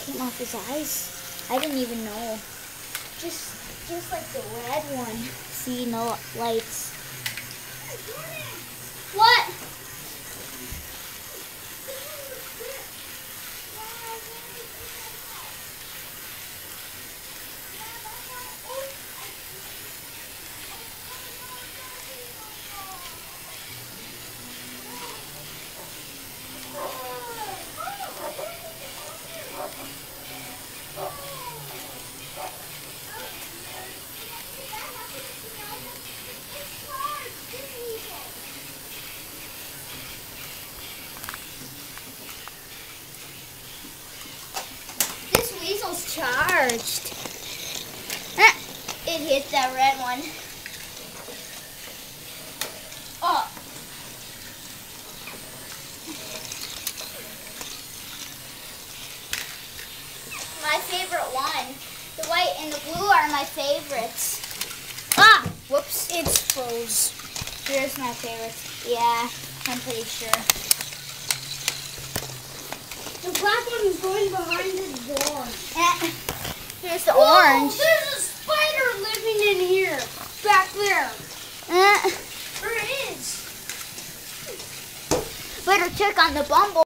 came off his eyes. I didn't even know. Just like the red one. See, no lights. What? This weasel's charged. It hit that red one. Oh. My favorite one. The white and the blue are my favorites. Ah! Whoops. It's froze. Here's my favorites. Yeah, I'm pretty sure. The black one is going behind the door. Here's the Whoa, orange. there's a spider living in here. Back there. There it is. Better check on the bumble.